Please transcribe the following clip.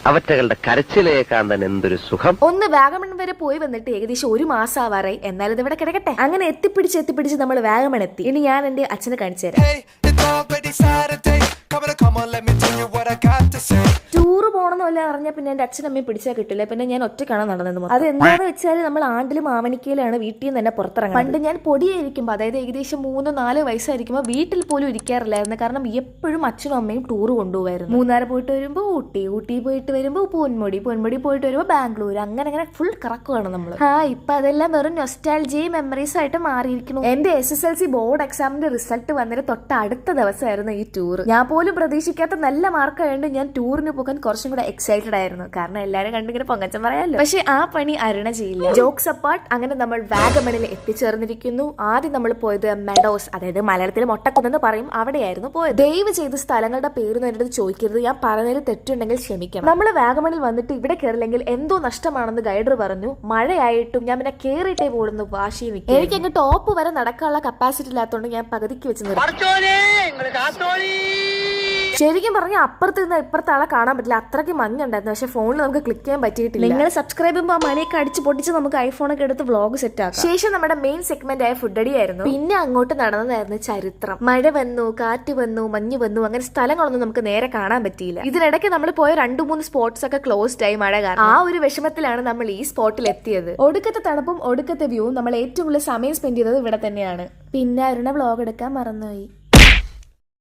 അവറ്റകളുടെ കരച്ചിലേക്കാൻ തന്നെ എന്തൊരു സുഖം. ഒന്ന് വാഗമൺ വരെ പോയി വന്നിട്ട് ഏകദേശം 1 മാസം ആവാറായി. എന്നാലും ഇത് ഇവിടെ കിടക്കട്ടെ. അങ്ങനെ എത്തിപ്പിടിച്ച് നമ്മൾ വാഗമൺ എത്തി. ഇനി ഞാൻ എന്റെ അച്ഛനെ കാണിച്ചു തരാം. ടൂറ് പോകണമെന്ന് വല്ല അറിഞ്ഞാൽ പിന്നെ എന്റെ അച്ഛനമ്മയും പിടിച്ചാൽ കിട്ടില്ല. പിന്നെ ഞാൻ ഒറ്റക്കാണ് നടന്നത്. അത് എന്താണെന്ന് വെച്ചാൽ നമ്മൾ ആണ്ടിലും മാമണിക്കയിലാണ് വീട്ടിൽ നിന്ന് തന്നെ പുറത്തിറങ്ങുന്നത്. പണ്ട് ഞാൻ പൊടിയായിരിക്കുമ്പോൾ, അതായത് ഏകദേശം 3-4 വയസ്സായിരിക്കുമ്പോൾ വീട്ടിൽ പോലും ഇരിക്കാറില്ലായിരുന്നു. കാരണം എപ്പോഴും അച്ഛനും അമ്മയും ടൂറ് കൊണ്ടുപോകായിരുന്നു. മൂന്നാർ പോയിട്ട് വരുമ്പോൾ ഊട്ടി പോയിട്ട് വരുമ്പോൾ പൊന്മുടി പോയിട്ട് വരുമ്പോൾ ബാംഗ്ലൂർ, അങ്ങനെ ഫുൾ കറക്കുവാണ് നമ്മൾ. ഇപ്പൊ അതെല്ലാം വെറും നൊസ്റ്റാൾജിയും മെമ്മറീസ് ആയിട്ട് മാറിയിരിക്കുന്നു. എന്റെ SSLC ബോർഡ് എക്സാമിന്റെ റിസൾട്ട് വന്നിട്ട് തൊട്ട് അടുത്ത ദിവസമായിരുന്നു ഈ ടൂർ. ഞാൻ പോലും പ്രതീക്ഷിക്കാത്ത നല്ല മാർക്കായതുകൊണ്ട് ഞാൻ ടൂറിന് പോകാൻ കുറച്ചും കൂടെ എക്സൈറ്റഡ് ആയിരുന്നു. കാരണം എല്ലാരും കണ്ടിങ്ങനെ പൊങ്ങച്ചം പറയാമല്ലോ. പക്ഷെ ആ പണി അരുണ ചെയ്യില്ല. ജോക്സ് അപ്പാർട്ട്, അങ്ങനെ നമ്മൾ വാഗമണിൽ എത്തിച്ചേർന്നിരിക്കുന്നു. ആദ്യം നമ്മൾ പോയത് മെഡോസ്, അതായത് മലയാളത്തിൽ മൊട്ടക്കുന്നെന്ന് പറയും, അവിടെയായിരുന്നു പോയത്. ദയവ് ചെയ്ത് സ്ഥലങ്ങളുടെ പേരൊന്നും എൻ്റെ അടുത്ത് ചോദിക്കരുത്. ഞാൻ പറഞ്ഞതിൽ തെറ്റുണ്ടെങ്കിൽ ക്ഷമിക്കണം. നമ്മൾ വാഗമണിൽ വന്നിട്ട് ഇവിടെ കയറില്ലെങ്കിൽ എന്തോ നഷ്ടമാണെന്ന് ഗൈഡർ പറഞ്ഞു. മഴയായിട്ടും ഞാൻ പിന്നെ കയറിയിട്ടേ പോകുന്നു വാശി നിൽക്കും. എനിക്ക് അങ്ങ് ടോപ്പ് വരെ നടക്കാനുള്ള കപ്പാസിറ്റി ഇല്ലാത്തതുകൊണ്ട് ഞാൻ പകുതിക്ക് വെച്ച് നിർത്തി. ശരിക്കും പറഞ്ഞാൽ അപ്പുറത്ത് നിന്ന് ഇപ്പുറത്തെ ആളെ കാണാൻ പറ്റില്ല, അത്രയ്ക്ക് മഞ്ഞുണ്ടായിരുന്നു. പക്ഷെ ഫോണിൽ നമുക്ക് ക്ലിക്ക് ചെയ്യാൻ പറ്റിയിട്ടില്ല. നിങ്ങൾ സബ്സ്ക്രൈബ് ചെയ്യുമ്പോൾ ആ മണിയൊക്കെ അടിച്ച് പൊട്ടിച്ച് നമുക്ക് ഐഫോണൊക്കെ എടുത്ത് വ്ളോഗ് സെറ്റ് ആക്കാം. ശേഷം നമ്മുടെ മെയിൻ സെഗ്മെന്റ് ആയ ഫുഡ് അടിയായിരുന്നു. പിന്നെ അങ്ങോട്ട് നടന്നതായിരുന്നു ചരിത്രം. മഴ വന്നു, കാറ്റ് വന്നു, മഞ്ഞ് വന്നു, അങ്ങനെ സ്ഥലങ്ങളൊന്നും നമുക്ക് നേരെ കാണാൻ പറ്റിയില്ല. ഇതിനിടയ്ക്ക് നമ്മൾ പോയ 2-3 സ്പോട്ട്സ് ഒക്കെ ക്ലോസ്ഡ് ആയി മഴ കാരണം. ആ ഒരു വിഷമത്തിലാണ് നമ്മൾ ഈ സ്പോട്ടിൽ എത്തിയത്. ഒടുക്കത്തെ തണുപ്പും ഒടുക്കത്തെ വ്യൂവും നമ്മൾ ഏറ്റവും കൂടുതൽ സമയം സ്പെൻഡ് ചെയ്തത് ഇവിടെ തന്നെയാണ്. പിന്നെ അരുണ വ്ളോഗ് എടുക്കാൻ മറന്നുപോയി.